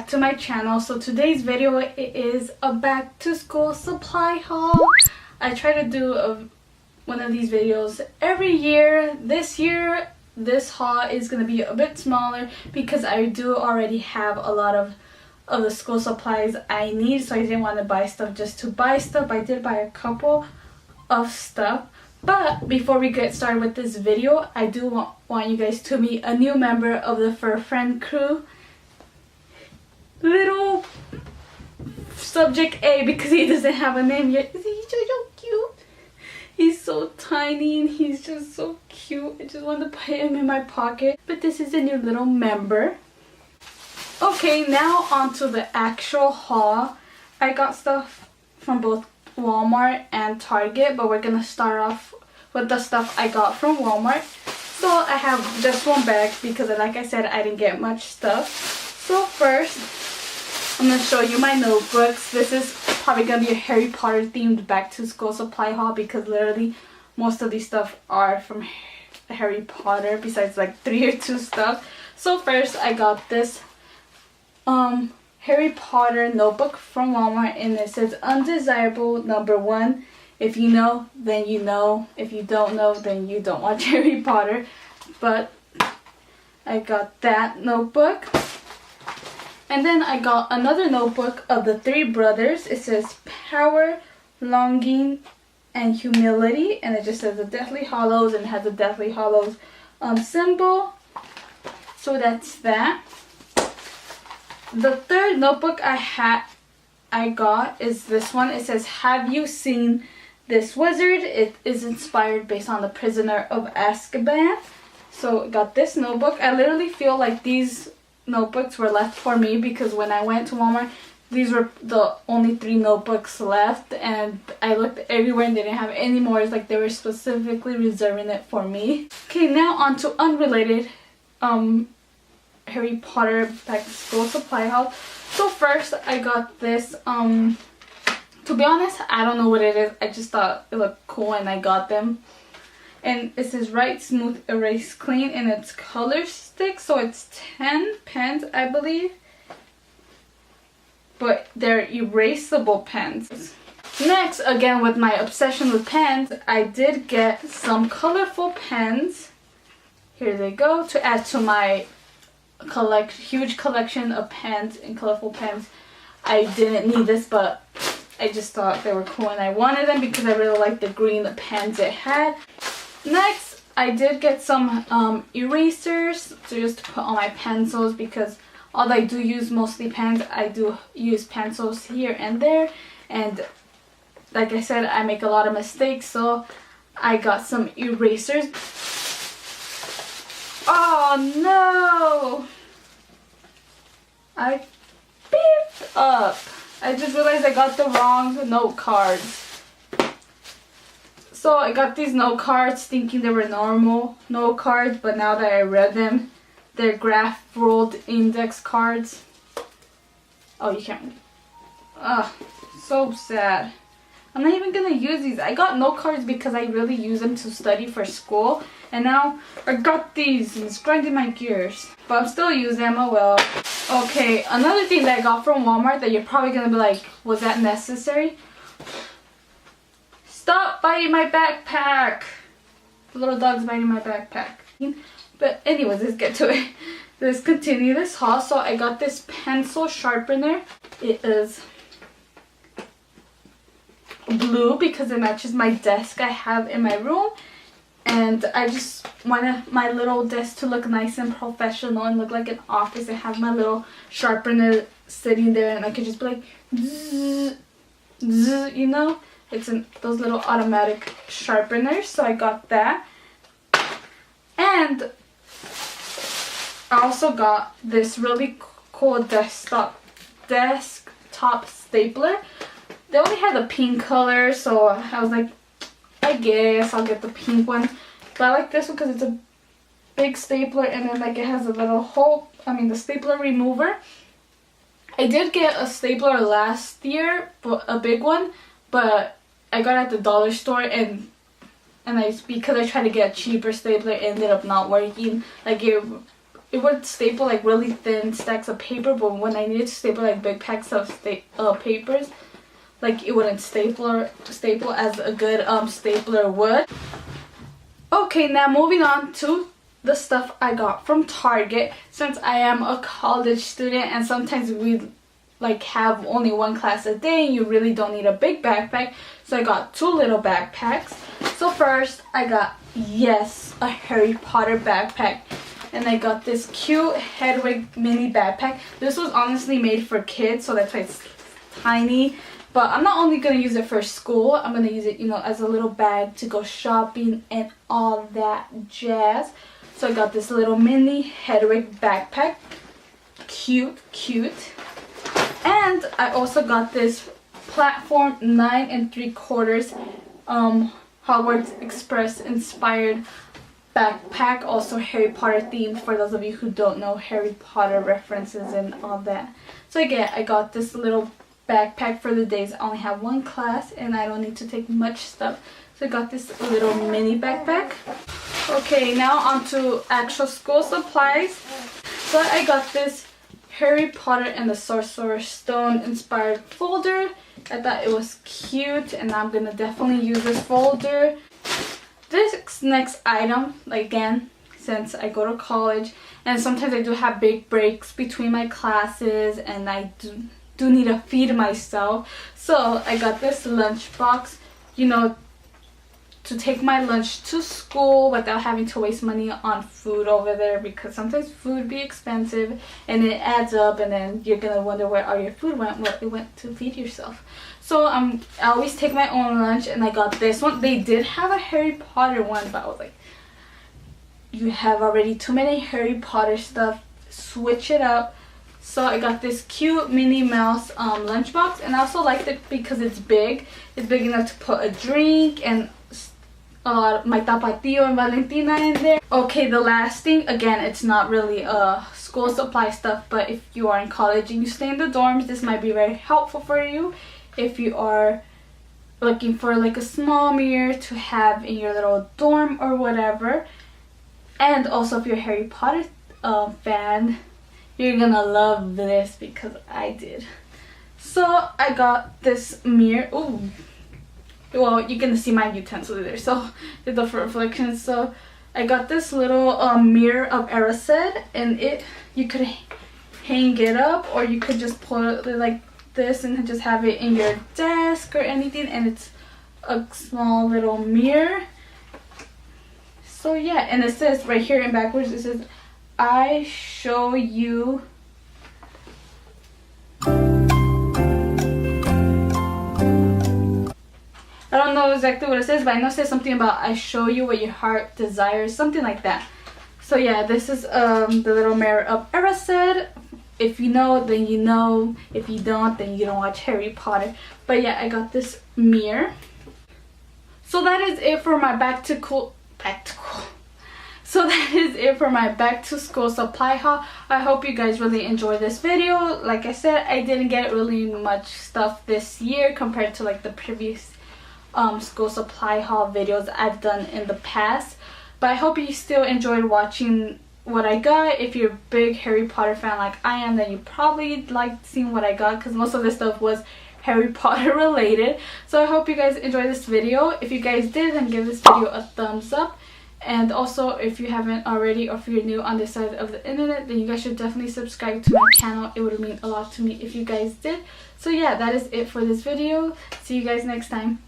to my channel. So today's video is a back to school supply haul. I try to do one of these videos every year. This year this haul is going to be a bit smaller because I do already have a lot of the school supplies I need, so I didn't want to buy stuff just to buy stuff. I did buy a couple of stuff. But before we get started with this video, I do want you guys to meet a new member of the Fur Friend crew. Little subject A, because he doesn't have a name yet. He's so cute. He's so tiny and he's just so cute. I just want to put him in my pocket. But this is a new little member. Okay, now on to the actual haul. I got stuff from both Walmart and Target, but we're gonna start off with the stuff I got from Walmart. So I have just one bag because, like I said, I didn't get much stuff. So first, I'm gonna show you my notebooks. This is probably gonna be a Harry Potter themed back to school supply haul because literally most of these stuff are from Harry Potter besides like 3 or 2 stuff. So first I got this Harry Potter notebook from Walmart, and it says undesirable number 1. If you know, then you know. If you don't know, then you don't watch Harry Potter. But I got that notebook. And then I got another notebook of the 3 brothers. It says power, longing, and humility. And it just says the Deathly Hallows, and it has a Deathly Hallows symbol. So that's that. The third notebook I got is this one. It says, have you seen this wizard? It is inspired based on the Prisoner of Azkaban. So I got this notebook. I literally feel like these notebooks were left for me because when I went to Walmart, these were the only 3 notebooks left, and I looked everywhere and they didn't have any more. It's like they were specifically reserving it for me. Okay, now on to unrelated Harry Potter back to school supply haul. So first I got this, to be honest, I don't know what it is. I just thought it looked cool and I got them. And it says Write Smooth Erase Clean, and it's color stick, so it's 10 pens I believe, but they're erasable pens. Next, again with my obsession with pens, I did get some colorful pens. Here they go, to add to my huge collection of pens and colorful pens. I didn't need this, but I just thought they were cool and I wanted them because I really liked the green pens it had. Next, I did get some erasers to just put on my pencils because although I do use mostly pens, I do use pencils here and there, and like I said, I make a lot of mistakes, so I got some erasers. Oh no! I beeped up. I just realized I got the wrong note cards. So I got these note cards thinking they were normal note cards, but now that I read them, they're graph ruled index cards. Oh, you can't. Ugh, so sad. I'm not even gonna use these. I got note cards because I really use them to study for school, and now I got these and it's grinding my gears. But I'm still using them, oh well. Okay, another thing that I got from Walmart that you're probably gonna be like, was that necessary? Stop biting my backpack! The little dog's biting my backpack. But anyways, let's get to it. Let's continue this haul. So I got this pencil sharpener. It is blue because it matches my desk I have in my room, and I just wanted my little desk to look nice and professional and look like an office. I have my little sharpener sitting there and I could just be like zzz, zzz, you know, it's in those little automatic sharpeners. So I got that, and I also got this really cool desktop stapler. They only had the pink color, so I was like, I guess I'll get the pink one. But I like this one because it's a big stapler, and then like it has a little hole, the stapler remover. I did get a stapler last year, but a big one, but I got it at the dollar store, and because I tried to get a cheaper stapler, it ended up not working. Like it it would staple like really thin stacks of paper, but when I needed to staple like big packs of papers, like it wouldn't staple as a good stapler would. Okay, now moving on to the stuff I got from Target. Since I am a college student and sometimes we like have only one class a day and you really don't need a big backpack, so I got 2 little backpacks. So first I got, yes, a Harry Potter backpack, and I got this cute Hedwig mini backpack. This was honestly made for kids, so that's why it's tiny. But I'm not only going to use it for school, I'm going to use it, you know, as a little bag to go shopping and all that jazz. So I got this little mini Hedwig backpack. Cute, cute. And I also got this platform 9 3/4 Hogwarts Express inspired backpack, also Harry Potter themed, for those of you who don't know Harry Potter references and all that. So again, I got this little backpack for the days I only have one class and I don't need to take much stuff. So I got this little mini backpack. Okay, now on to actual school supplies. So I got this Harry Potter and the Sorcerer's Stone inspired folder. I thought it was cute and I'm gonna definitely use this folder. This next item, again, since I go to college and sometimes I do have big breaks between my classes and I do need to feed myself. So I got this lunchbox, you know, to take my lunch to school without having to waste money on food over there, because sometimes food be expensive and it adds up and then you're gonna wonder where all your food went. Well, it went to feed yourself. So I always take my own lunch, and I got this one. They did have a Harry Potter one, but I was like, you have already too many Harry Potter stuff, switch it up. So I got this cute Minnie Mouse lunchbox, and I also liked it because it's big. It's big enough to put a drink and my Tapatio and Valentina in there. Okay, the last thing, again, it's not really school supply stuff, but if you are in college and you stay in the dorms, this might be very helpful for you if you are looking for like a small mirror to have in your little dorm or whatever. And also if you're a Harry Potter fan, you're gonna love this because I did. So I got this mirror. Ooh, well, you're gonna see my utensils there, so the reflection. So I got this little mirror of Erosed, and you could hang it up, or you could just pull it like this and just have it in your desk or anything, and it's a small little mirror. So yeah, and it says right here in backwards, it says, I show you I don't know exactly what it says, but I know it says something about I show you what your heart desires, something like that. So yeah, this is the little mirror of Erosed. If you know, then you know. If you don't, then you don't watch Harry Potter. But yeah, I got this mirror. So that is it for my So that is it for my back to school supply haul. I hope you guys really enjoyed this video. Like I said, I didn't get really much stuff this year compared to like the previous school supply haul videos I've done in the past. But I hope you still enjoyed watching what I got. If you're a big Harry Potter fan like I am, then you probably liked seeing what I got, because most of this stuff was Harry Potter related. So I hope you guys enjoyed this video. If you guys did, then give this video a thumbs up. And also, if you haven't already, or if you're new on this side of the internet, then you guys should definitely subscribe to my channel. It would mean a lot to me if you guys did. So yeah, that is it for this video. See you guys next time.